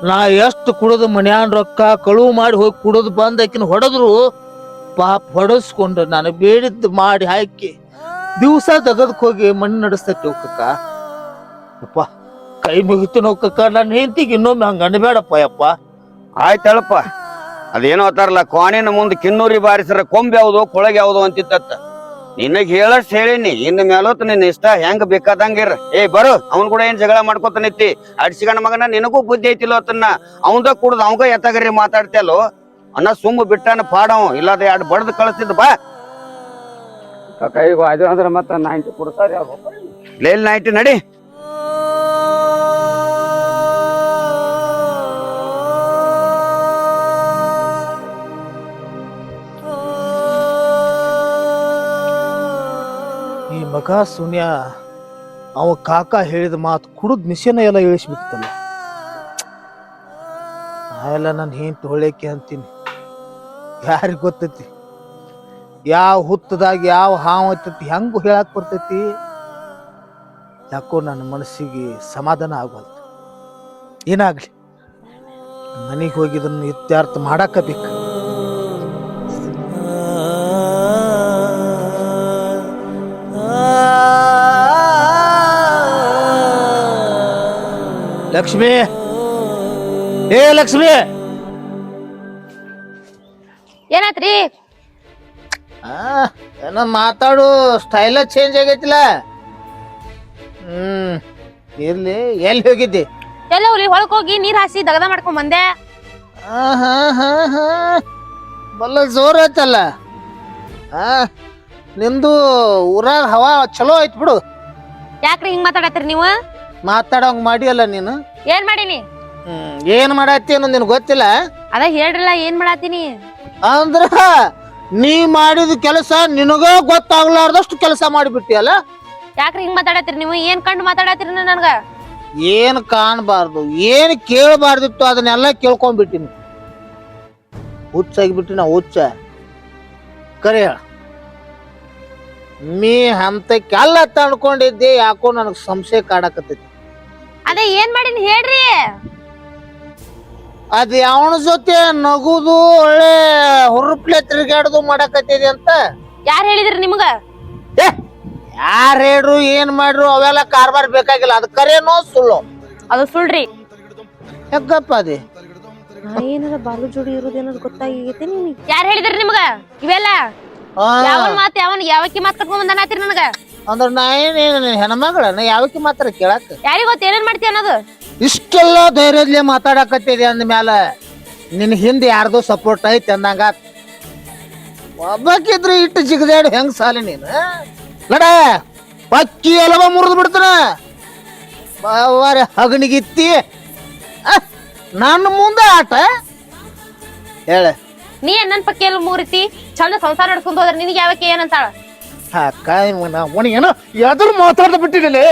ನಾ ಎಷ್ಟು ಕುಡದು ಮನ್ಯಾನ್ ರೊಕ್ಕ ಕಳುವು ಮಾಡಿ ಹೋಗಿ ಕುಡದು ಬಂದ್ ಆಕಿನ ಹೊಡೆದ್ರು ಪಾಪ ಹೊಡಸ್ಕೊಂಡು ನಾನು ಬೇಡಿದ್ದು ಮಾಡಿ ಹಾಕಿ ದಿವಸ ತೆಗದಕ್ ಹೋಗಿ ಮಣ್ಣು ನಡೆಸ್ತೈತಿ ಹೋಗಕ್ಕ ಅಪ್ಪ ಕೈ ಮುಗಿತು ನೋಕಕ್ಕ ನನ್ನ ಹೆಂಡತಿಗೆ ಇನ್ನೊಮ್ಮೆ ಹಂಗ ಅನ್ಬೇಡಪ್ಪ ಯಪ್ಪ. ಆಯ್ತಳಪ್ಪ, ಅದೇನೋ ಅಂತಾರಲ್ಲ, ಕ್ವಾಣಿನ ಮುಂದೆ ಕಿನ್ನೂರಿ ಬಾರಿಸ್ರ ಕೊಂಬ್ ಯಾವ್ದು ಕೊಳಗ್ ಯಾವ್ದು ಅಂತಿತ್ತ. ನಿನಗ್ ಹೇಳಷ್ಟ್ ಹೇಳಿನಿ, ಇನ್ನು ಮೇಲೊತ್ತು ನಿನ್ನ ಇಷ್ಟ ಹೆಂಗ್ ಬೇಕಾದಂಗಿರ. ಬರು ಅವ್ನ್ ಕೂಡ ಏನ್ ಜಗಳ ಮಾಡ್ಕೊತ ನಿತ್ತಿ ಅಡ್ಸಿಗಣ್ಣ ಮಗನ, ನಿನಗೂ ಬುದ್ಧಿ ಐತಿಲ್ಲೋ ಅತನ್ನ. ಅವಂದ ಕುಡ್ದು ಅವಂಗ ಎತ್ತಗರಿ ಮಾತಾಡ್ತಿಯಲ್ಲೋ ಅನ್ನ ಸುಮ್ಮ ಬಿಟ್ಟಾನ ಪಾಡವ್, ಇಲ್ಲದ ಎರಡು ಬಡ್ದು ಕಳಿಸ್ತಿದ್ ಬಾ. ಕೈಗೂ ಅದು ಅಂದ್ರೆ ಮತ್ತ 90 ಕೊಡ್ತಾರೆ ಲೇಲ್ 90 ನಡಿ. ಈ ಮಗ ಸುನ್ಯ ಅವ ಕಾಕ ಹೇಳಿದ ಮಾತು ಕುಡಿದ್ ಮಿಷನ್ ಎಲ್ಲ ಇಳಿಸ್ಬಿಡ್ತಲ್ಲ. ಎಲ್ಲ ನಾನು ಹೆಂಡತಿ ಹೊಳ್ಯಕ್ಕೆ ಅಂತೀನಿ, ಯಾರಿಗ್ ಗೊತ್ತೈತಿ ಯಾವ ಹುತ್ತದಾಗ ಯಾವ ಹಾವು ಐತೈತಿ ಹೆಂಗು ಹೇಳಕ್ ಬರ್ತೈತಿ. ಯಾಕೋ ನನ್ನ ಮನಸ್ಸಿಗೆ ಸಮಾಧಾನ ಆಗಲ್ತು. ಏನಾಗ್ಲಿ ಮನೆಗೆ ಹೋಗಿದ್ದನ್ನು ಇತ್ಯರ್ಥ ಮಾಡಾಕಬೇಕು. ಲಕ್ಷ್ಮಿ, ಏ ಲಕ್ಷ್ಮಿ, ಏನಾತ್ರಿ? ಏನೋ ಮಾತಾಡು ಸ್ಟೈಲ ಚೇಂಜ್ ಆಗೈತಿಲ್ಲ. ಇರ್ಲಿ, ಎಲ್ಲಿ ಹೋಗಿದ್ದಿ? ಎಲ್ಲ ಹೊಲಕ್ ಹೋಗಿ ನೀರ್ ಹಾಸಿ ದಗದ ಮಾಡ್ಕೊಂಡ್ ಬಂದೆ. ಬಲ್ಲ ಜೋರ್ ಐತಲ್ಲ. ನಿಂದು ಊರಾಗ ಹವಾ ಚಲೋ ಐತ್ ಬಿಡು. ಯಾಕ್ರಿ ಹಿಂಗ್ ಮಾತಾಡತ್ತೀರಿ ನೀವು? ಮಾತಾಡೋಂಗ್ ಮಾಡಿಯಲ್ಲ ನೀನು. ಏನ್ ಮಾಡೀನಿ? ಏನ್ ಮಾಡತ್ತಿ ಅನ್ನೋದು ನಿನ್ ಗೊತ್ತಿಲ್ಲ. ಅದ ಹೇಳ್ರಲ್ಲ ಏನ್ ಮಾಡಾತೀನಿ ಅಂದ್ರ ನೀ ಮಾಡಿದ ಕೆಲಸ ನಿನಗ ಗೊತ್ತಾಗ್ಲಾರ್ದಷ್ಟು ಕೆಲಸ ಮಾಡಿಬಿಟ್ಟಿಯಲ್ಲ. ಯಾಕ್ರಿ ಹಿಂಗ್ ಮಾತಾಡತ್ತೀರಿ ನೀವು? ಏನ್ ಕಂಡು ಮಾತಾಡತ್ತೀರಿ ನನ್ಗ? ಏನ್ ಕಾಣಬಾರ್ದು, ಏನ್ ಕೇಳಬಾರ್ದಿತ್ತು ಅದನ್ನೆಲ್ಲ ಕೇಳ್ಕೊಂಡ್ಬಿಟ್ಟಿನಿ. ಹುಚ್ಚಾಗಿಬಿಟ್ಟಿನ ಹುಚ್ಚ. ಕರೆ ಹೇಳ, ನೀ ಹಂತಕ್ಕೆಲ್ಲ ತಂಡ್ಕೊಂಡಿದ್ದೆ, ಯಾಕೋ ನನಗ್ ಸಂಶಯ ಕಾಡಕತ್ತೈತಿ. ಅದೇ ಏನ್ ಮಾಡೀನಿ ಹೇಳ್ರಿ. ಅದ್ ಅವನ ಜೊತೆ ನಗುದು ಒಳ್ಳೆ ಹುರುಪ್ಲೆ ತಿರುಗಾಡುದು ಮಾಡಕತ್ತಿದೆ ಅಂತ ಯಾರ್ ಹೇಳಿದ್ರಿ ನಿಮ್ಗ? ಯಾರು ಹೇಳ್ರು ಏನ್ ಮಾಡ್ರು ಅವೆಲ್ಲ ಕಾರ್ಬಾರ್ ಬೇಕಾಗಿಲ್ಲ. ಅದ್ ಕರೇನೋ ಸುಳ್ಳು? ಅದು ಸುಳ್ರಿ. ಹೆಗ್ಗಪ್ಪ ಅದೇ ಏನಾರ ಬಾಲು ಜೋಡಿ ಇರೋದೇನಾದ್ರು ಗೊತ್ತಾಗೈತಿ ನಿಮ್ಗೆ? ಯಾರ್ ಹೇಳಿದ್ರಿ ನಿಮ್ಗ ಇವೆಲ್ಲ? ಯಾವನ್ ಮಾತ್ ಯಾವಕ್ಕಿ ಮಾತ್ ಕಟ್ಕೊಂಡ್ ಬಂದಾನತ್ರಿ ನನಗ. ಅಂದ್ರ ನಾ ಏನ್ ಹೆಣ್ಮಗಳ ನಾ ಯಾವಕ್ಕಿ ಮಾತ್ರ ಕೇಳಾಕ? ಯಾರಿಗ ಗೊತ್ತ ಏನೇನ್ ಮಾಡ್ತಿ ಅನ್ನೋದು? ಇಷ್ಟೆಲ್ಲ ಧೈರ್ಯದ್ಲೆ ಮಾತಾಡಕತ್ತಿದೆ ಅಂದ ಮ್ಯಾಲ ನಿನ್ ಹಿಂದೆ ಯಾರ್ದು ಸಪೋರ್ಟ್ ಐತಿ ಅಂದಂಗ. ಒಬ್ಬಾಕಿದ್ರೆ ಇಟ್ಟು ಜಿಗದಾಡಿ ಹೆಂಗ್ ಸಾಲಿ ನೀನು? ನಡ ಪಕ್ಕಿ ಎಲ್ಲವ ಮುರಿದು ಬಿಡ್ತಾನ. ಬಾವಾರೆ ಹಗಣಿಗಿತ್ತಿ ನನ್ನ ಮುಂದೆ ಆಟ ಹೇಳ. ನೀ ನನ್ ಪಕ್ಕ ಎಲ್ಲ ಮೂರಿತಿ ಚಂದ ಸಂಸಾರ ನಡ್ಸ್ಕೊಂಡ್ ಹೋದ್ರೆ ನಿನಗೆ ಯಾವಕ್ಕೆ ಏನಂತಾಳ? ಏನೋ ಯಾವ್ದಾರು ಮಾತಾಡ್ದ ಬಿಟ್ಟಿದ್ದೀನಿ.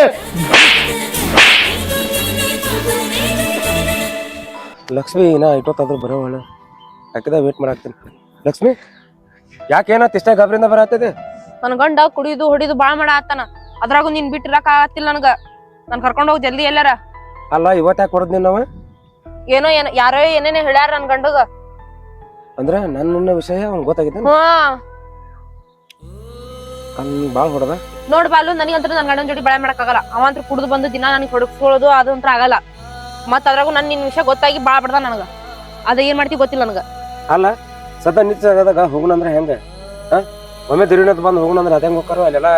ಲಕ್ಷ್ಮಿ ನಾ ಇಟ್ಟೊತ್ತಾದ್ರೂ ಬರೋವಳ, ಯಾಕದ ವೇಟ್ ಮಾಡಾಕ್ತೀನಿ. ಲಕ್ಷ್ಮಿ ಯಾಕೆ ಏನಾತ್ ಇಷ್ಟ ಗಾಬರಿಯಿಂದ ಬರತ್ತಿದೆ? ನನ್ ಗಂಡ ಕುಡಿದು ಹೊಡಿದು ಬಾಳ ಮಾಡ ಆತನ, ಅದ್ರಾಗು ನೀನ್ ಬಿಟ್ಟಿರಕ ಆಗತ್ತಿಲ್ಲ ನನ್ಗ. ನನ್ ಕರ್ಕೊಂಡ್ ಹೋಗ್ ಜಲ್ದಿ ಎಲ್ಲಾರ. ಅಲ್ಲ ಇವತ್ತು ಯಾಕೆ ಕೊಡದ್ ನೀನು? ಏನೋ ಯಾರೋ ಏನೇನೇ ಹೇಳ್ಯಾರ ನನ್ ಗಂಡಗ. ಅಂದ್ರ ನನ್ನ ವಿಷಯ ಅವ್ನ್ ಗೊತ್ತಾಗಿದ್ದ? ಬಾಳ ಹೊಡದ ನೋಡ್ ಬಾಲು, ನನಗಂತ್ರ ನನ್ ಗಂಡನ ಜೋಡಿ ಬಾಳೆ ಮಾಡಕ್ ಆಗಲ್ಲ. ಅವಂತ್ರ ಕುಡಿದು ಬಂದು ದಿನ ನನಗೆ ಹೊಡಸ್ಕೊಳ್ಳೋದು ಅದಂತ್ರ ಆಗಲ್ಲ. ಮತ್ ಅದ್ರಾಗು ನನ್ ನಿನ್ ವಿಷಯ ಗೊತ್ತಾಗಿ ಬಾಳ ಬಡ್ದ ನನಗ. ಅದ ಏನ್ ಮಾಡ್ತಿ ಗೊತ್ತಿಲ್ಲ ನನಗ. ಅಲ್ಲ ಸದಾ ನಿತ್ಯದಾಗ ಹೋಗುಣಂದ್ರ ಹೆಂಗ? ಒಮ್ಮೆ ದಿರಿನತ್ ಬಂದ್ ಹೋಗುಣಂದ್ರ ಅದ ಹೆಂಗ್ ಹೋಗ್ತಾರ? ಅಲ್ಲೆಲ್ಲ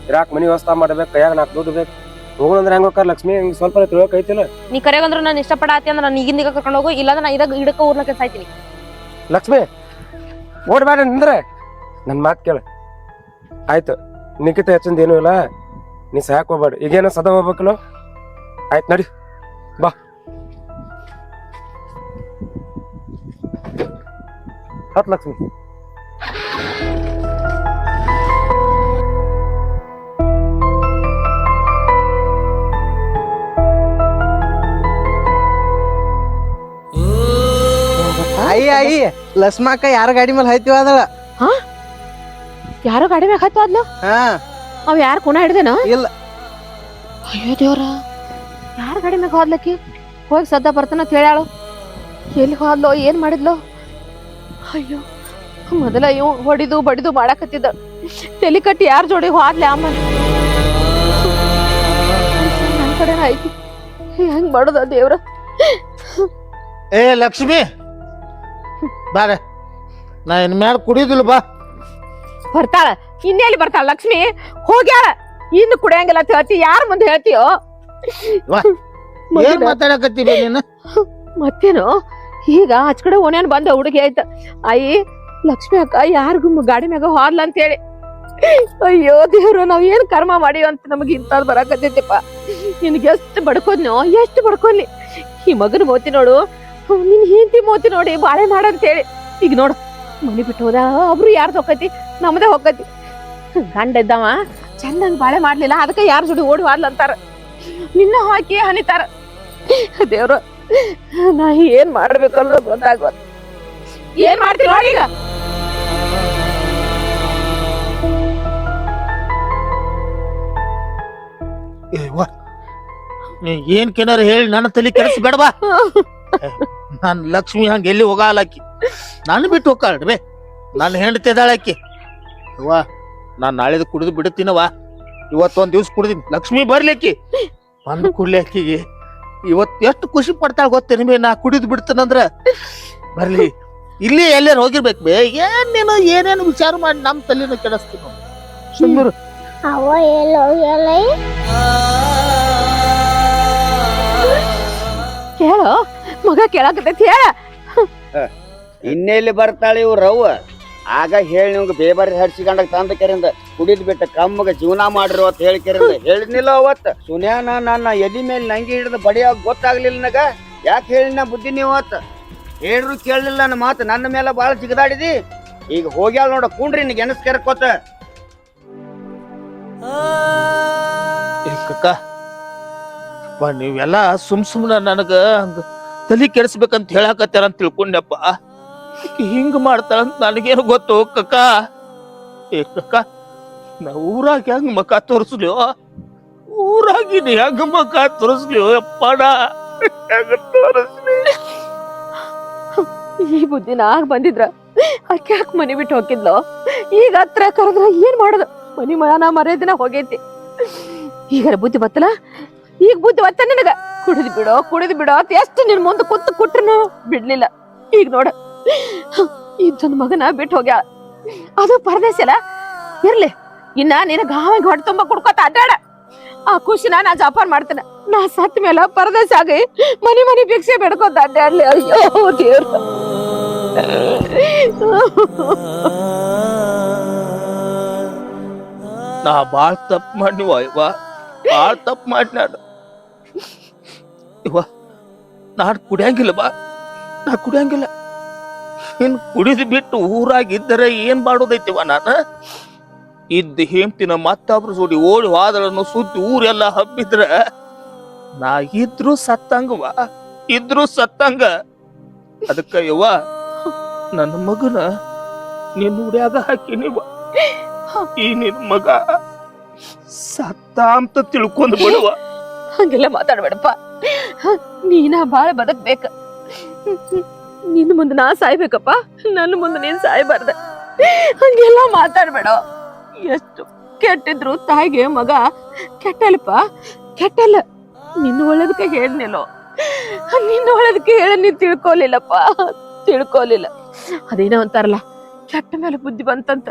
ಇರಾಕ್ ಮನಿ ವ್ಯವಸ್ಥೆ ಮಾಡ್ಬೇಕು, ಕೈಯಾಗ 4 ದುಡ್ಡು ಬೇಕು. ಹೋಗುಣಂದ್ರ ಹೆಂಗ್ ಹೋಗ್ತಾರ? ಲಕ್ಷ್ಮಿ ಹಿಂಗ್ ಸ್ವಲ್ಪ ತಿಳ್ಕೊಕ್ ಐತಿಲ್ಲ? ನೀ ಕರೆಗಂದ್ರ ನಾನು ಇಷ್ಟಪಡಾತಿ ಅಂದ್ರ ನಾನು ಈಗಿಂದ ಕರ್ಕೊಂಡು ಹೋಗು, ಇಲ್ಲಾಂದ್ರ ನಾ ಇದಾಗ ಹಿಡಕ ಊರ್ಲಕ್ಕೆ ಸಾಯ್ತೀನಿ. ಲಕ್ಷ್ಮಿ ಓಡ್ಬೇಡ ನಿಂದ್ರೆ ನನ್ ಮಾತ್ ಕೇಳ ಆಯ್ತು. ನಿಖಿತ ಹೆಚ್ಚಿಂದ ಏನೂ ಇಲ್ಲ, ನೀ ಸಾಕ್ ಹೋಗ್ಬೇಡ. ಈಗೇನೋ ಸದಾ ಹೋಗ್ಬೇಕಲ್ಲ? ಆಯ್ತು ನಡಿ ಬಾ. ಹತ್ ಲಕ್ಷ್ಮಿ. ಅಯ್ಯ ಲಸ್ಮಾಕ ಯಾರ ಗಾಡಿ ಮೇಲೆ ಹೈತಿವ ಅದಳ. ಯಾರೋ ಗಾಡಿ ಮ್ಯಾಗ ಹತ್ತು ಅದ್ಲು. ಅವ್ ಯಾರು ಕುಣ ಹಿಡ್ದೇನ? ಇಲ್ಲ. ಅಯ್ಯೋ ದೇವ್ರ, ಯಾರ ಗಾಡಿ ಮ್ಯಾಗ ಹೋದ್ಲಕ್ಕಿ? ಹೋಗಿ ಸದ್ದ ಬರ್ತಾನ ಅಂತ ಹೇಳ್ಯಾಳು. ಎಲ್ಲಿ ಹೋದ್ಲೋ ಏನ್ ಮಾಡಿದ್ಲೋ? ಅಯ್ಯೋ ಮೊದಲ ಇವ್ ಹೊಡಿದು ಬಡಿದು ಮಾಡಾಕತ್ತಿದ್ದ, ತಲಿ ಕಟ್ಟಿ ಯಾರ ಜೋಡಿ ಹೋದ್ಲೆ ಅಮ್ಮ. ನನ್ ಕಡೆನ ಐತಿ, ಹೆಂಗ್ ಮಾಡೋದ ದೇವ್ರ? ಏ ಲಕ್ಷ್ಮಿ ಬಾರ, ನಾ ಇನ್ ಮ್ಯಾಲ ಕುಡಿಯೋದಿಲ್ಲ ಬಾ. ಬರ್ತಾಳ, ಇನ್ನೆಲ್ಲಿ ಬರ್ತಾಳ ಲಕ್ಷ್ಮಿ? ಹೋಗ್ಯಾಳ, ಇನ್ನು ಕುಡಿಯಂಗಿಲ್ಲ ಅಂತ ಹೇಳ್ತಿ, ಯಾರ ಮುಂದೆ ಹೇಳ್ತೀಯೋ? ಏನ್ ಮಾತಾಡಕತ್ತೀವಿ ನೀನು? ಮತ್ತೇನು ಈಗ ಆಚ ಕಡೆ ಓಣ್ಯಾನ್ ಬಂದ ಹುಡುಗಿ ಆಯ್ತ, ಅಯ್ಯಿ ಲಕ್ಷ್ಮಿ ಅಕ್ಕ ಯಾರಿಗೂ ಗಾಡಿ ಮ್ಯಾಗ ಹೋದ್ಲ ಅಂತ ಹೇಳಿ. ಅಯ್ಯೋ ದೇವ್ರ, ನಾವ್ ಏನ್ ಕರ್ಮ ಮಾಡಿವ ಅಂತ ನಮಗ್ ಇಂಥದ್ ಬರಾಕತ್ತೈತಿಪ್ಪ. ನಿನ್ಗೆ ಎಷ್ಟು ಬಡ್ಕೋದ್ನೋ, ಎಷ್ಟು ಬಡ್ಕೊಲ್ಲಿ. ಈ ಮಗನ ಮೋತಿ ನೋಡು, ನಿನ್ ಹೆಂಡತಿ ಮೋತಿ ನೋಡಿ ಬಾಳೆ ಮಾಡಂತೇಳಿ. ಈಗ ನೋಡು ಮನಿ ಬಿಟ್ಟು ಹೋದ, ಒಬ್ರು ಯಾರ್ದು ಹೋಗತಿ, ನಮ್ದೇ ಹೋಗತಿ. ಗಂಡ ಇದ್ದವ ಚಂದಂಗ್ ಬಾಳೆ ಮಾಡ್ಲಿಲ್ಲ, ಅದಕ್ಕೆ ಯಾರ ಜೋಡಿ ಓಡಿ ಹೋದ್ಲ ಅಂತಾರ, ನಿನ್ನ ಹಾಕಿ ಹನಿತಾರ. ದೇವ್ರು, ನಾ ಏನ್ ಮಾಡ್ಬೇಕು ಅನ್ನೋದು ಗೊತ್ತಾಗೋದು. ಏನ್ ಮಾಡ್ತೀವಿ ನೋಡಿ ಈಗ? ನೀ ಏನ್ ಕೆನಾರ ಹೇಳಿ ನನ್ನ ತಲೆ ಕೆಡಿಸ್ಬೇಡವಾ. ನಾನ್ ಲಕ್ಷ್ಮಿ ಹಂಗ ಎಲ್ಲಿ ಹೋಗಾಲಕ್ಕಿ, ನಾನು ಬಿಟ್ಟು ಹೋಗ್ಕಾಳ್ರಿ. ನನ್ನ ಹೆಂಡತಿ ಅದಾಳಕ್ಕಿ. ಅವ್ವ ನಾನ್ ನಾಳೆದು ಕುಡಿದು ಬಿಡುತ್ತೀನವ. ಇವತ್ತೊಂದ್ ದಿವ್ಸ ಕುಡಿದೀನಿ, ಲಕ್ಷ್ಮಿ ಬರ್ಲಿಕ್ಕಿ ಬಂದು ಕುಡ್ಲಿ. ಅಕ್ಕಿಗೆ ಇವತ್ ಎಷ್ಟು ಖುಷಿ ಪಡ್ತಾಳ ಗೊತ್ತೇನಿ ಬೇ, ನಾ ಕುಡಿದು ಬಿಡ್ತೇನಂದ್ರ. ಬರ್ಲಿ, ಇಲ್ಲಿ ಎಲ್ಲಾರು ಹೋಗಿರ್ಬೇಕು ಬೇ. ಏನ್ ನೀನು ಏನೇನು ವಿಚಾರ ಮಾಡಿ ನಮ್ ತಲೆನ ಕೆಡಿಸ್ತೀನಿ. ಸುಮ್ಮರು ಅವ ಎಲ್ಲ ಕೇಳೋ ಮಗ, ಕೇಳಾಕತೈತಿ ಹೇಳ. ಇನ್ನೆಲ್ಲಿ ಬರ್ತಾಳೆ ಇವ್ರವ್ವ? ಆಗ ಹೇಳಿ ನಿಮ್ಗೆ ಬೇಬಾರಿ ಹಡ್ಸಿಕೊಂಡಾಗ ತಂದ ಕೆರಿಂದ ಕುಡಿದ್ ಬಿಟ್ಟ ಕಮ್ಮಗ ಜೀವನ ಮಾಡ್ರು ಅಂತ ಹೇಳಿ ಕೆರಿಂದ ಹೇಳಿದ್ನಿಲ್ಲ ಅವತ್ತ. ಸುನ್ಯಾನ ನನ್ನ ಎದಿ ಮೇಲೆ ನಂಗಿ ಹಿಡಿದು ಬಡಿಯಾಗ ಗೊತ್ತಾಗ್ಲಿಲ್ಲ ನಗ. ಯಾಕೆ ಹೇಳಿನ ಬುದ್ಧಿ ನೀವು ಅವತ್ತ? ಹೇಳ್ರು ಕೇಳಲಿಲ್ಲ ನನ್ನ ಮಾತು, ನನ್ನ ಮೇಲೆ ಬಾಳ ಜಿಗದಾಡಿದಿ. ಈಗ ಹೋಗ್ಯಾಳ ನೋಡ, ಕುಂಡ್ರಿ ನಿನಗೆ ಎನಸ್ಕರಕೋತ. ಕಕ್ಕ ನೀವೆಲ್ಲ ಸುಮ್ನ ನನಗ ಹಂಗ ತಲಿ ಕೆಡಿಸ್ಬೇಕಂತ ಹೇಳಾಕತ್ತಾರ ಅಂತ ತಿಳ್ಕೊಂಡಪ್ಪ. ಹಿಂಗ ಮಾಡ್ತಾಳಂತ ನನಗೇನು ಗೊತ್ತು ಕಕ್ಕ. ಏ ಕಕ್ಕ, ನಾ ಊರಾಗ ಹೆಂಗ ಮಕ ತೋರಿಸ್ಲಿ? ಊರಾಗಿನಿ ಹೆಂಗ ಮಕ ತೋರಿಸ್ಲಿ? ಅಪ್ಪಣ ಹೆಂಗ ತೋರಿಸ್ಲಿ? ಈ ಬುದ್ಧಿ ನಾಗ ಬಂದಿದ್ರ ಅಕ್ಕ ಯಾಕೆ ಮನೆ ಬಿಟ್ಟು ಹೋಗಿದ್ಲು? ಈಗ ಹತ್ರ ಕರೆದ್ರ ಏನ್ ಮಾಡೋದು? ಮನಿ ಮನ ಮರ್ಯಾದಿನ ಹೋಗೈತಿ. ಈಗ ಬುದ್ಧಿ ಬತ್ತಲ್ಲ, ಈಗ ಬುದ್ಧಿ ಬತ್ತ ನಿನಗ. ಕುಡಿದು ಬಿಡೋ ಅಂತ ಎಷ್ಟು ನಿನ್ ಮುಂದೆ ಕೂತು ಕುಟ್ರನು ಬಿಡ್ಲಿಲ್ಲ. ಈಗ ನೋಡ, ಇದ್ದೊಂದ್ ಮಗನ ಬಿಟ್ಟು ಹೋಗ್ಯಾಳ, ಅದು ಪರದೇಶ ಅಲ್ಲ. ಇರ್ಲಿ, ಇನ್ನ ನಿನ ಗಾವಾಗಿ ಹೊಟ್ಟೆ ತುಂಬ ಕುಡ್ಕೋತ ಅಡ್ಡಾಡ. ಆ ಖುಷಿನ ನಾ ಜಾಪಾನ್ ಮಾಡ್ತೇನೆ. ನಾ ಸತ್ ಮೇಲೆ ಪರದೇಶ ಆಗಿ ಮನಿ ಭಿಕ್ಷೆ ಬೆಡ್ಕೋತ ಅಡ್ಡಾಡ್ಲಿ. ಅಯ್ಯೋ ದೇವ್ರ, ನಾ ಬಾಳ್ ತಪ್ಪು ಮಾಡಿವ ಇವ, ಬಾಳ್ ತಪ್ಪು ಮಾಡಿ ನಾನು ಇವ. ನಾನ್ ಕುಡಿಯಂಗಿಲ್ಲ ಬಾ, ನಾ ಕುಡಿಯಂಗಿಲ್ಲ. ಇನ್ ಕುಡಿದು ಬಿಟ್ಟು ಊರಾಗಿದ್ದರೆ ಏನ್ ಮಾಡೋದೈತಿವ? ನಾನು ಇದ್ದ ಹೇಮ್ತಿನ ಮತ್ತೊಬ್ರು ಜೋಡಿ ಓಡಿ ಹೋದಳನ್ನು ಸುದ್ದಿ ಊರೆಲ್ಲ ಹಬ್ಬಿದ್ರ ನಾ ಇದ್ರು ಸತ್ತಂಗವ, ಇದ್ರು ಸತ್ತಂಗ. ಅದಕ್ಕ ಯವ್ವ, ನನ್ನ ಮಗನ ನಿನ್ನ ಉಡ್ಯಾಗ ಹಾಕಿನಿವ. ಈ ನಿನ್ ಮಗ ಸತ್ತ ಅಂತ ತಿಳ್ಕೊಂಡ್ ಬಿಡುವ. ಹಂಗೆಲ್ಲ ಮಾತಾಡ್ಬೇಡಪ್ಪ. ನೀನ ಬಾಳ ಬದಕ್ಬೇಕ. ನಿನ್ ಮುಂದೆ ನಾ ಸಾಯ್ಬೇಕಪ್ಪ, ನನ್ನ ಮುಂದೆ ನೀನ್ ಸಾಯ್ಬಾರ್ದ. ಹಂಗೆಲ್ಲ ಮಾತಾಡ್ಬೇಡ. ಎಷ್ಟು ಕೆಟ್ಟಿದ್ರು ತಾಯಿಗೆ ಮಗ ಕೆಟ್ಟಲ್ಲಪ್ಪ, ಕೆಟ್ಟಲ್ಲ. ನಿನ್ನ ಒಳ್ಳೇದಕ್ಕೆ ಹೇಳ್ನಿಲ್ಲೋ, ನಿನ್ನ ಒಳ್ಳೇದಕ್ಕೆ ಹೇಳ ನೀನ್ ತಿಳ್ಕೊಲಿಲ್ಲ. ಅದೇನೋ ಅಂತಾರಲ್ಲ, ಕೆಟ್ಟ ಮೇಲೆ ಬುದ್ಧಿ ಬಂತಂತ.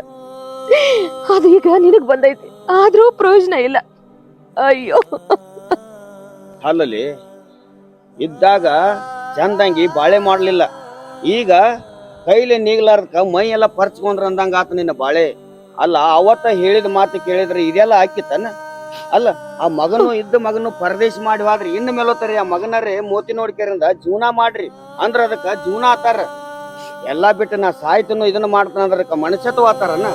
ಅದು ಈಗ ನಿನಗ್ ಬಂದೈತಿ, ಆದ್ರೂ ಪ್ರಯೋಜನ ಇಲ್ಲ. ಅಯ್ಯೋ, ಅಲ್ಲಲ್ಲಿ ಇದ್ದಾಗ ಚಂದಂಗಿ ಬಾಳೆ ಮಾಡ್ಲಿಲ್ಲ, ಈಗ ಕೈಲಿ ನೀಗ್ಲಾರ್ದಕ್ಕ ಮೈ ಎಲ್ಲ ಪರ್ಚ್ಕೊಂಡ್ರ ಅಂದಂಗ ಆತ ನಿನ್ನ ಬಾಳೆ. ಅಲ್ಲ, ಅವತ್ತ ಹೇಳಿದ ಮಾತು ಕೇಳಿದ್ರೆ ಇದೆಲ್ಲ ಹಾಕಿತ್ತನ? ಅಲ್ಲ, ಆ ಮಗನು ಇದ್ದ ಮಗನು ಪರದೇಶ ಮಾಡಿ ಹೋದ್ರಿ, ಇನ್ನು ಮೇಲೋತ್ತರಿ ಆ ಮಗನರೇ ಮೋತಿ ನೋಡ್ಕರಿಂದ ಜೀವನ ಮಾಡ್ರಿ ಅಂದ್ರ ಅದಕ್ಕ ಜೀವನ ಆತಾರ. ಎಲ್ಲಾ ಬಿಟ್ಟು ನಾ ಸಾಯ್ತನು ಇದನ್ನ ಮಾಡ್ತಾನ ಅಂದ್ರಕ್ಕ ಮನುಷ್ಯತ್ವ ಆತಾರನ?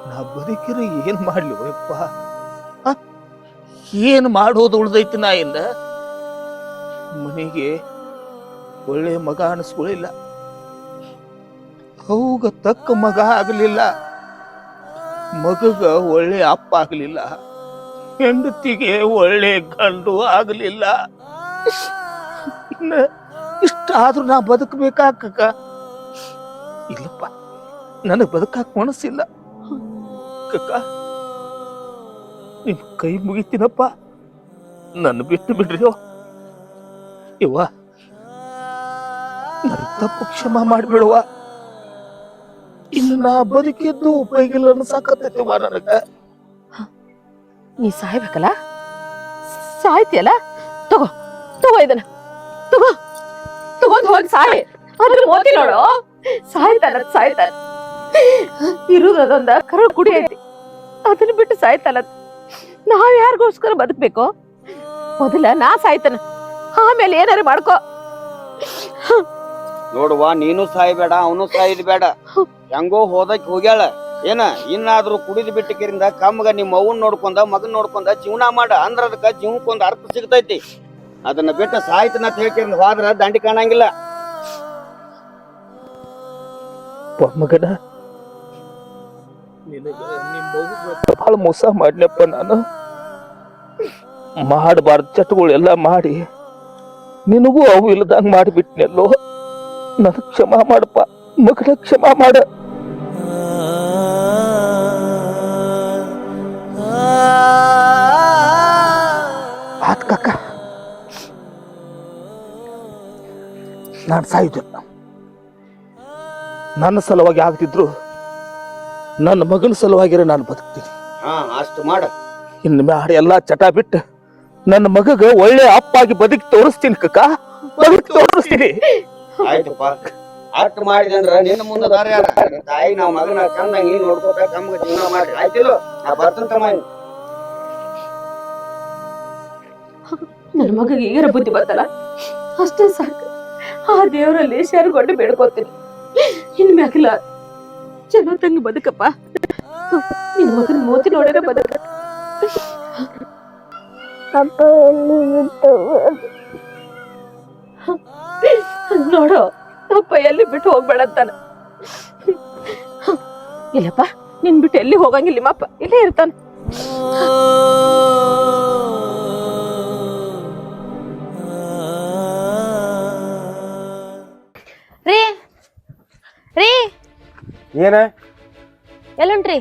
ನಾ ಬದುಕಿರ ಏನ್ ಮಾಡ್ಲಿ ಯಪ್ಪ? ಏನ್ ಮಾಡೋದು ಉಳ್ದೈತಿ? ನಾ ಇಂದ ಮನೆಗೆ ಒಳ್ಳೆ ಮಗ ಅನಿಸ್ಕೊಳ್ಳಿಲ್ಲ, ಅವಾಗ ತಕ್ಕ ಮಗ ಆಗ್ಲಿಲ್ಲ. ಮಗಗ ಒಳ್ಳೆ ಅಪ್ಪ ಆಗ್ಲಿಲ್ಲ, ಹೆಂಡತಿಗೆ ಒಳ್ಳೆ ಗಂಡು ಆಗ್ಲಿಲ್ಲ. ಇನ್ನ ಇಷ್ಟಾದ್ರೂ ನಾ ಬದುಕಬೇಕಾಕ? ಇಲ್ಲಪ್ಪ, ನನಗ್ ಬದುಕಾಕ ಮನಸ್ಸಿಲ್ಲ ಕಕ್ಕ. ನಿಮ್ ಕೈ ಮುಗಿತೀನಪ್ಪ, ನನ್ನ ಬಿಟ್ಟು ಬಿಡ್ರಿ ಇವ್ವ. ನನ್ನ ತಪ್ಪು ಕ್ಷಮ ಮಾಡಿಬಿಡುವ. ಇನ್ನು ನಾ ಬದುಕಿದ್ದು ಉಪಯೋಗಿಲ್ಲ ಅನ್ಸಾಕತ್ತೈತಿವ ನನಗ. ನೀ ಸಾಯ್ಬೇಕಲ್ಲ, ಸಾಯ್ತಿಯಲ್ಲ, ತಗೋ ತಗೋ ಇದನ್ನ, ತಗೋ ತಗೊಂಡ್ ಹೋಗಿ ಸಾಯ್. ಅದ್ರ ಮೋತಿ ನೋಡು, ಸಾಯ್ತಾನ. ಇರುದ ಅದೊಂದ ಕರಳು ಕುಡಿ ಐತಿ, ಅದನ್ನ ಬಿಟ್ಟು ಸಾಯ್ತಾನ. ನಾವ್ ಯಾರಿಗೋಸ್ಕರ ಬದುಕ್ಬೇಕು? ಮೊದಲ ನಾ ಸಾಯ್ತಾನ, ಆಮೇಲೆ ಏನಾರು ಮಾಡ್ಕೋ. ನೋಡುವ, ನೀನು ಸಾಯ್ಬೇಡ, ಅವನು ಸಾಯ್ದು ಬೇಡ. ಹೆಂಗೋ ಹೋದಕ್ ಹೋಗ್ಯಾಳ ಏನ, ಇನ್ನಾದ್ರೂ ಕುಡಿದು ಬಿಟ್ಟಿಕಿರಿಂದ ಕಮ್ಮಗ ನಿಮ್ಮ ಅವ್ವನ್ ನೋಡ್ಕೊಂಡ ಮಗನ್ ನೋಡ್ಕೊಂಡ ಜೀವನ ಮಾಡ. ಅಂದ್ರ ಅದಕ್ಕ ಜೀವಕ್ಕೊಂದ್ ಅರ್ಥ ಸಿಗ್ತೈತಿ. ಅದನ್ನ ಬಿಟ್ಟು ಸಾಯ್ತನ ಹೇಳ್ಕಿರಿಂದ ಹೋದ್ರ ದಂಡಿ ಕಾಣಂಗಿಲ್ಲ. ಮಗನ, ನಿನಗ ಬಹಳ ಮೋಸ ಮಾಡ್ಲಪ್ಪ. ನಾನು ಮಾಡಬಾರ್ದು ಚಟಗಳೆಲ್ಲ ಮಾಡಿ ನಿನಗೂ ಅವು ಇಲ್ಲದಂಗ ಮಾಡಿಬಿಟ್ನೆಲ್ಲೋ. ನನ್ ಕ್ಷಮಾ ಮಾಡಪ್ಪ ಮಗನ, ಕ್ಷಮಾ ಮಾಡ. ಆತ್ ಕಕ್ಕ, ನಾನು ಸಾಯುದಿಲ್ಲ. ನನ್ನ ಸಲುವಾಗಿ ಆಗ್ತಿದ್ರು ನನ್ನ ಮಗನ ಸಲುವಾಗಿರ ನಾನು ಬದುಕ್ತೀನಿ. ಅಷ್ಟು ಮಾಡ. ಇನ್ನು ಮ್ಯಾಡ ಎಲ್ಲಾ ಚಟ ಬಿಟ್ಟು ನನ್ನ ಮಗಗ ಒಳ್ಳೆ ಅಪ್ಪಾಗಿ ಬದುಕಿ ತೋರಿಸ್ತೀನಿ ಕಕ್ಕ, ಬದುಕಿ ತೋರಿಸ್ತೀನಿ. ಆಯ್ತಪ್ಪ, ಅಷ್ಟು ಮಾಡಿದಂದ್ರ ನಿನ್ನ ಮುಂದೆ ದಾರಿ ಯಾರ? ತಾಯಿ ನಾವ್ ಮಗನ ಚಂದಂಗಿ ನೋಡ್ಕೋತ ಕಮ್ಮಗ ಜೀವನ ಮಾಡಿ. ಆಯ್ತಿಲ್ಲ, ನಾ ಬರ್ತಂತಮ್ಮ. ನನ್ನ ಮಗಗೆ ಈಗರ ಬುದ್ಧಿ ಬರ್ತಲ್ಲ, ಅಷ್ಟೇ ಸಾಕು. ಆ ದೇವರಲ್ಲಿ ಸೇರ್ಕೊಂಡು ಬೇಡ್ಕೋತೀನಿ. ಇನ್ಮ್ಯಾಗಿಲ್ಲ, ಚಲೋ ತಂಗಿ ಬದುಕಪ್ಪ. ನಿನ್ ಮಗನ ಮೋತಿ ನೋಡಿದ್ರೆ ಬದುಕ. ಅಪ್ಪ ಎಲ್ಲಿ ಬಿಟ್ಟು ನೋಡು, ಅಪ್ಪ ಎಲ್ಲಿ ಬಿಟ್ಟು ಹೋಗ್ಬೇಡ ಅಂತಾನ. ಇಲ್ಲಪ್ಪ, ನಿನ್ ಬಿಟ್ಟು ಎಲ್ಲಿ ಹೋಗಂಗಿಲ್ಲ. ನಿಮ್ಮಪ್ಪ ಇಲ್ಲೇ ಇರ್ತಾನ. ರೀ ರೀ ಏನ ಎಲ್ಲುಂಟ್ರಿ?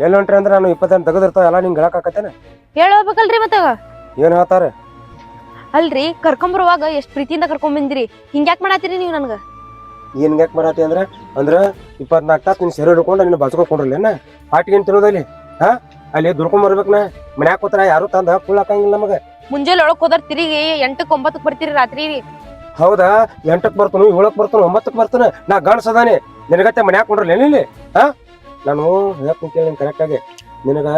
ಎಲ್ಲಿ ಹೊಂಟ್ರಿ ಅಂದ್ರೆ ನಾನು 20 ತೆಗೆದಿರ್ತಾವ ಎಲ್ಲ ನಿಂಗೆ ಹೇಳಕಾಕತ್ತೇನ? ಹೇಳಬೇಕಲ್ರಿ ಮತ್ತ. ಏನ್ ಹೇಳ್ತಾರ? ಅಲ್ರಿ, ಕರ್ಕೊಂಬರುವಾಗ ಎಷ್ಟ್ ಪ್ರೀತಿಯಿಂದ ಕರ್ಕೊಂಡ್ ಬಂದಿರಿ, ಹಿಂಗ್ಯಾಕ್ ಮಾಡಾತಿರಿ ನೀವ್ ನನ್ಗ? ಏನ್ ಯಾಕೆ ಮಾಡಾತಿ ಅಂದ್ರ 24 ತಾಸು ನಿನ್ ಸೆರೆ ಹಿಡ್ಕೊಂಡು ನಿನ್ನ ಬಚ್ಕೊಂಡ್ರಲ್ಲೇನ ಪಾಟಿಗೇನ್ ತಿನ್ನೋದಲ್ಲಿ? ಅಲ್ಲಿ ದುಡ್ಕೊಂಡ್ ಬರ್ಬೇಕನ, ಮನ್ಯಾಗ ಕೂತ್ರ ಯಾರು ತಂದ ಕುಳ್ಳಾಕಂಗಿಲ್ಲ ನಮಗ. ಮುಂಜಾನೆ ಒಳಗ್ ಹೋದರ್ ತಿರುಗಿ 8ಕ್ಕೆ 9ಕ್ಕೆ ಬರ್ತೀರಿ ರಾತ್ರಿ. ಹೌದಾ? 8ಕ್ಕೆ ಬರ್ತಾನು, 7ಕ್ಕೆ ಬರ್ತಾನು, 9ಕ್ಕೆ ಬರ್ತಾನ. ನಾ ಗಂಡ್ಸದಾನೆ, ನಿನಗತ್ತೆ ಮನ್ಯಾಗ ಕೊಂಡ್ರಲ್ಲ ಇಲ್ಲಿ. ನಾನು ಹೇಳ್ತೀನಿ ಕೇಳಿ ಕರೆಕ್ಟ್ ಆಗಿ. ನಿನಗ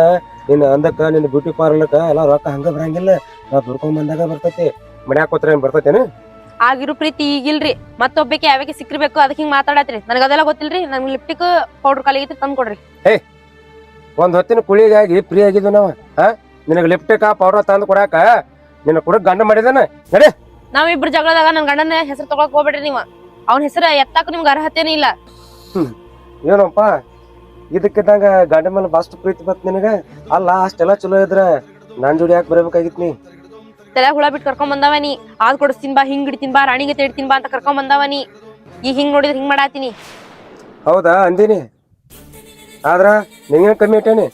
ನಿನ್ನ ಅಂದಕ್ಕ ನಿನ್ನ ಬ್ಯೂಟಿ ಪಾರ್ಲರ್ಕ ಎಲ್ಲ ರೊಕ್ಕ ಹಂಗ ಬರಂಗಿಲ್ಲ, ನಾ ದುಡ್ಕೊಂಡ್ ಬಂದಾಗ ಬರ್ತೈತಿ. ಮನ್ಯಾಗ ಕೂತ್ರ ಏನ್ ಬರ್ತೈತೇನ? ಆಗಿರೋ ಪ್ರೀತಿ ಈಗಿಲ್ರಿ, ಮತ್ತೊಬ್ಬಕ್ಕೆ ಯಾವಾಗ ಸಿಕ್ಕಿರ್ಬೇಕು, ಅದಕ್ಕೆ ಹಿಂಗ್ ಮಾತಾಡತ್ರಿ. ನನಗ ಅದೆಲ್ಲ ಗೊತ್ತಿಲ್ರಿ. ನನ್ಗೆ ಲಿಪ್ಟಿಕ್ ಪೌಡರ್ ಕಾಲಿಗೆ ತಂದ್ ಕೊಡ್ರಿ. ಒಂದ್ ಹೊತ್ತಿನ ಕುಳಿಗಾಗಿ ಫ್ರೀ ಆಗಿದ್ವಿ ನಾವ. ನಿನಗ ಲಿಪ್ಟಿಕ್ ಪೌಡರ್ ತಂದು ಕೊಡಾಕ ನಿನ್ನ ಕೂಡ ಗಂಡ ಮಾಡಿದಾನ. ನಡೆ. ನಾವಿಬ್ರು ಜಗಳದಾಗ ನನ್ ಗಂಡನ ಹೆಸರು ತಗೊಳಕ್ ಹೋಗ್ಬೇಡ್ರಿ ನೀವು. ಅವ್ನ ಹೆಸರು ಎತ್ತಾಕ ನಿಮ್ಗೆ ಅರ್ಹತೆನೇ ಇಲ್ಲ. ಏನಪ್ಪ ಇದಕ್ಕಿದ್ದಂಗ ಗಂಡ ಮೇಲೆ ಬಾಸ್ಟ್ ಪ್ರೀತಿ ಬತ್ ನಿನಗ? ಅಲ್ಲ, ಅಷ್ಟೆಲ್ಲ ಚಲೋ ಇದ್ರ ನನ್ ಜೋಡಿ ಯಾಕೆ ಬರ್ಬೇಕಾಗಿತ್ ನೀ? ತಲೆ ಹುಳ ಬಿಟ್ಟು ಕರ್ಕೊಂಡ್ ಬಂದವನಿ. ಆದ್ ಕೊಡಿಸ್ತೀನ್ ಬಾ, ಹಿಂಗ್ ಇಡ್ತೀನ್ ಬಾ, ರಾಣಿಗೆ ತೇಡ್ತೀನ್ ಬಾ ಅಂತ ಕರ್ಕೊಂಡ್ ಬಂದವನಿ. ಈಗ ಹಿಂಗ್ ನೋಡಿದ್ರೆ ಹಿಂಗ್ ಮಾಡಾತೀನಿ. ಹೌದಾ ಅಂದಿನಿ. ಆದ್ರ ನಿಂಗೇನ್ ಕಮ್ಮಿ ಇಟ್ಟೇನಿ?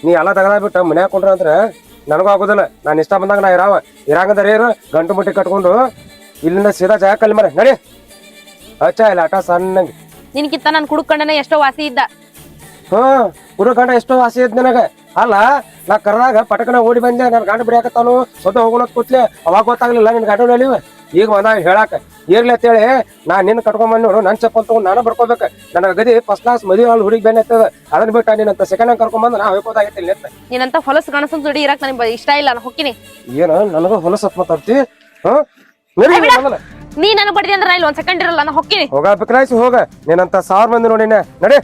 ನೀ ಎಲ್ಲ ತಗದಾಬಿಟ್ಟ ಮನ್ಯಾಗ ಕೊಂಡ್ರ ಅಂದ್ರ ನನಗೂ ಆಗೋದಿಲ್ಲ. ನಾನು ಇಷ್ಟ ಬಂದಾಗ ನಾ ಇರಾಗಂದ್ರೆ ಏರು ಗಂಟು ಮುಟ್ಟಿ ಕಟ್ಕೊಂಡು ಇಲ್ಲಿಂದ ಸೀದಾ ಜಾಗ ಕಲ್ಲಿ ಮರ ನಡಿ. ಅಚ್ಚ ಇಲ್ಲ ಆಟ ಸಣ್ಣಂಗೆ. ನಿನ್ಕಿತ್ತ ನನ್ ಕುಡ್ಕಂಡನೆ ಎಷ್ಟೋ ವಾಸಿ ಇದ್ದ. ಕುರು ಗಂಡ ಎಷ್ಟೋ ಆಸೆ ಇದ್ ನನಗ. ಅಲ್ಲ, ನಾ ಕರ್ದಾಗ ಪಟಕನ ಓಡಿ ಬಂದೆ, ನನ್ ಗಂಡ ಬಿಡಿಯಾಕತ್ತಾನು ಸ್ವತಃ ಹೋಗೋಣ ಕೂತ್ಲೆ. ಅವಾಗ ಗೊತ್ತಾಗ್ಲಿಲ್ಲ ನಿನ್ ಗಂಡ ಹೇಳಿವ. ಈಗ ಬಂದಾಗ ಹೇಳಾಕ ಇರ್ಲಿ ಅಂತೇಳಿ ನಾ ನಿನ್ನ ಕಟ್ಕೊಂಡ್ ಬಂದ್ ನೋಡು. ನನ್ ಚಪ್ಪಲ್ ತಗೊಂಡ್ ನಾನು ಬರ್ಕೋಬೇಕ. ನನ್ನ ಗದಿ ಫಸ್ಟ್ ಕ್ಲಾಸ್ ಮದುವೆ ಹಾಳು ಹುಡುಗಿ ಬೆನ್ನ ಎತ್ತದ. ಅದನ್ನ ಬಿಟ್ಟು ನಿನ್ನಂತ ಸೆಕೆಂಡ್ ಹ್ಯಾಂಗ್ ಕರ್ಕೊಂಡ್ ಬಂದ್ ನಾ ಹೋಗೋದಾಗೈತಿ ನೆತ್ತ. ನೀನಂತ ಹೊಲಸು ಗಣಸನ್ ಜೋಡಿ ಇರಾಕ್ ನನಗೆ ಇಷ್ಟ ಇಲ್ಲ. ನಾನು ಹೊಕ್ಕಿನಿ. ಏನ ನನಗ ಹೊಲಸತ್ ಮಾತಾಡ್ತಿ? ನೀ ನನಗ್ ಬಡ್ದಿ ಅಂದ್ರೆ ಇಲ್ಲಿ ಒಂದ್ ಸೆಕೆಂಡ್ ಇರಲ್ಲ. ನಾನು ಹೊಕ್ಕಿನಿ. ಹೋಗ ಬಿಕ್ರಾಯ್ಸಿ ಹೋಗ. ನೀನಂತ 1000 ಮಂದಿ ನೋಡಿನ ನಡೆ.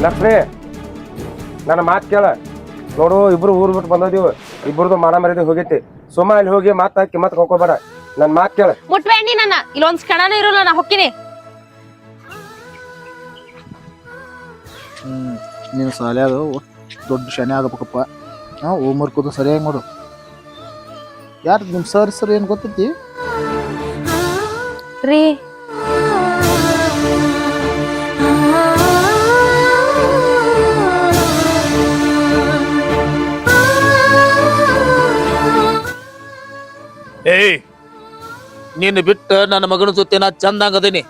ಲಕ್ಷ್ಮಿ, ನನ್ನ ಮಾತು ಕೇಳ. ನೋಡು, ಇಬ್ರು ಊರ್ ಬಿಟ್ಟು ಬಂದದೀವು. ಇಬ್ರದು ಮಾನ ಮರ್ಯಾದೆ ಹೋಗೈತಿ. ಸುಮ್ಮ ಅಲ್ಲಿ ಹೋಗಿ ಕಿಮ್ಮತ್ ಕಳ್ಕೊಬೇಡ. ನನ್ ಮಾತ್ ಕೇಳ. ಮುಟ್ಬೇಡಿ ನನ್ನ ಇಲ್ಲೊಂದ್ ಕ್ಷಣನೂ ಇರೋಲ್ಲ ನಾ ಹೊಕ್ಕಿನಿ. ನೀನು ಸಾಲ್ಯಾಗ ದೊಡ್ಡ ಶನಿ ಆಗಬೇಕಪ್ಪ. ಹೋಮ್ವರ್ಕ್ ಅದು ಸರಿಯಾಗಿ ಮಾಡು. ಯಾರು ನಿಮ್ಮ ಸರ್ ಏನು ಗೊತ್ತೈತಿ? ರೀ ಏಯ್, ನೀನು ಬಿಟ್ಟು ನನ್ನ ಮಗನ ಜೊತೆ ನಾ ಚಂದಂಗ ಅದೀನಿ.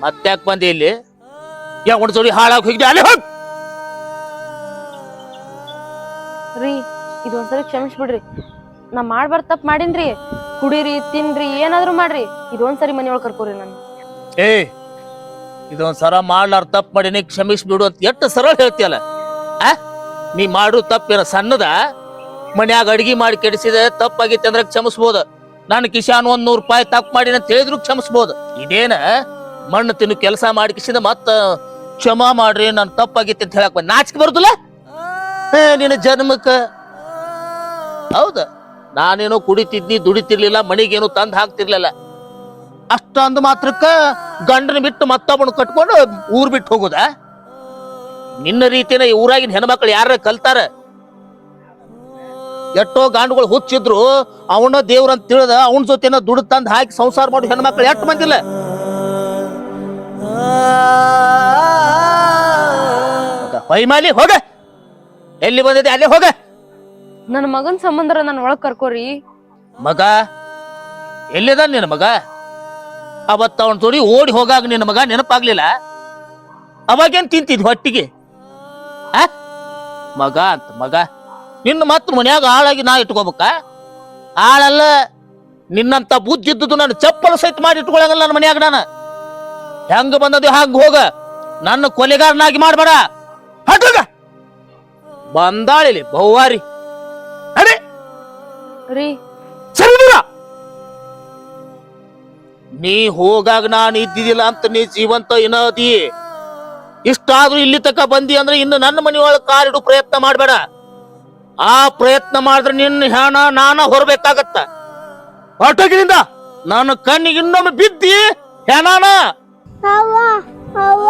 ಮತ್ತ್ಯಾಕ್ ಬಂದಿ ಇಲ್ಲಿ? ಒಂದ್ ಜೋಡಿ ಹಾಳಾಗಿ ಹೋಗಿದ್ದೆ, ಅಲ್ಲಿ ಹೋಗ್. ರೀ ಇದೊಂದ್ಸರಿ ಕ್ಷಮಿಸ್ಬಿಡ್ರಿ. ನಾ ಮಾಡ್ಬಾರ ತಪ್ಪ ಮಾಡೀನ್ರಿ. ಕುಡೀರಿ ತಿನ್ರಿ ಏನಾದ್ರು ಮಾಡ್ರಿ, ಇದೊಂದ್ಸರಿ ಮನೆಯೊಳಗ್ ಕರ್ಕೋರಿ ನಾನು. ಏಯ್, ಇದೊಂದ್ ಸರ ಮಾಡ್ಲಾರ ತಪ್ಪು ಮಾಡೀನಿ, ಕ್ಷಮಿಸ್ಬಿಡು ಅಂತ ಎಷ್ಟು ಸರಳ ಹೇಳ್ತೀಯಲ್ಲ. ನೀ ಮಾಡು ತಪ್ಪೇನ ಸಣ್ಣದ? ಮನ್ಯಾಗ ಅಡಿಗೆ ಮಾಡಿ ಕೆಡಿಸಿದೆ ತಪ್ಪಾಗಿತ್ತು ಅಂದ್ರೆ ಕ್ಷಮಿಸ್ಬೋದು. ನಾನು ಕಿಶಾನ್ 100 ರೂಪಾಯಿ ತಪ್ಪು ಮಾಡಿ ಅಂತ ಹೇಳಿದ್ರು ಕ್ಷಮಿಸ್ಬೋದು. ಇದೇನ ಮಣ್ಣು ತಿನ್ನು ಕೆಲಸ ಮಾಡಿ ಕಿಸಿದ ಮತ್ತ ಕ್ಷಮಾ ಮಾಡ್ರಿ ನಾನು ತಪ್ಪಾಗಿತ್ತು ಅಂತ ಹೇಳಕ್ ಬಂದ್ ನಾಚಿಕೆ ಬರುದಿಲ್ಲ ನಿನ್ನ ಜನ್ಮಕ್ಕ? ಹೌದ, ನಾನೇನೋ ಕುಡಿತಿದ್ನಿ, ದುಡಿತಿರ್ಲಿಲ್ಲ, ಮಣಿಗೇನು ತಂದ್ ಹಾಕ್ತಿರ್ಲಿಲ್ಲ. ಅಷ್ಟೊಂದು ಮಾತ್ರಕ್ಕ ಗಂಡನ ಬಿಟ್ಟು ಮತ್ತೊಬ್ಬನ ಕಟ್ಕೊಂಡು ಊರ್ ಬಿಟ್ಟು ಹೋಗುದ? ನಿನ್ನ ರೀತಿನ ಈ ಊರಾಗಿನ ಹೆಣ್ಮಕ್ಳು ಯಾರ ಕಲ್ತಾರ? ಎಷ್ಟೋ ಗಾಂಡುಗಳು ಹುಚ್ಚಿದ್ರು ಅವನ ದೇವ್ರಂತ ತಿಳಿದ ಅವನ ಜೊತೆನ ದುಡ್ಡು ತಂದ್ ಹಾಕಿ ಸಂಸಾರ ಮಾಡಿ ಹೆಣ್ಮಕ್ಳು ಎಷ್ಟು ಮಂದಿಲ್ಲ? ಪೈಮಾಲಿ ಹೋಗ, ಎಲ್ಲಿ ಬಂದಿದೆ ಅಲ್ಲೇ ಹೋಗ. ನನ್ನ ಮಗನ್ ಸಂಬಂಧ ನನ್ ಒಳಗ್ ಕರ್ಕೋರಿ. ಮಗ ಎಲ್ಲಿದ ನಿನ್ನ ಮಗ? ಅವತ್ತ ಅವನ ಜೋಡಿ ಓಡಿ ಹೋಗಾಗ ನಿನ್ನ ಮಗ ನೆನಪಾಗ್ಲಿಲ್ಲ? ಅವಾಗೇನ್ ತಿಂತಿದ್ ಹೊಟ್ಟಿಗೆ? ಮಗ ಅಂತ ಮಗ ನಿನ್ನ ಮಾತ್ರ ಮನ್ಯಾಗ ಆಳಾಗಿ ನಾ ಇಟ್ಕೋಬೇಕ? ಆಳಲ್ಲ, ನಿನ್ನಂತ ಬುದ್ಧಿ ಇದ್ದುದು ನಾನು ಚಪ್ಪಲ ಸಹಿತ ಮಾಡಿ ಇಟ್ಕೊಳಂಗಲ್ಲ ನನ್ನ ಮನ್ಯಾಗ. ನಾನು ಹೆಂಗ ಬಂದದ್ದು ಹಂಗ ಹೋಗ, ನನ್ನ ಕೊಲೆಗಾರನಾಗಿ ಮಾಡ್ಬೇಡ. ಹಟ್ಟೋಗ ಬಂದಾಳಿಲಿ ಬಹುವಾರಿ. ಅದೇ ರೀ ಸರಿ, ನೀ ಹೋಗಾಗ ನಾನು ಇದ್ದಿದ್ದಿಲ್ಲ ಅಂತ ನೀ ಜೀವಂತ ಏನದಿ. ಇಷ್ಟಾದ್ರೂ ಇಲ್ಲಿ ತಕ ಬಂದಿ ಅಂದ್ರೆ ಇನ್ನು ನನ್ನ ಮನೆಯೊಳಗೆ ಕಾಲಿಡು ಪ್ರಯತ್ನ ಮಾಡ್ಬೇಡ. ಆ ಪ್ರಯತ್ನ ಮಾಡಿದ್ರೆ ನಿನ್ನ ಹೆಣ ನಾನ ಹೊರಬೇಕಾಗತ್ತ. ಹೊರಟೋಗಿನಿಂದ ನನ್ನ ಕಣ್ಣಿಗೆ ಇನ್ನೊಮ್ಮೆ ಬಿದ್ದಿ ಹೆಣಾನ. ಅವ್ವ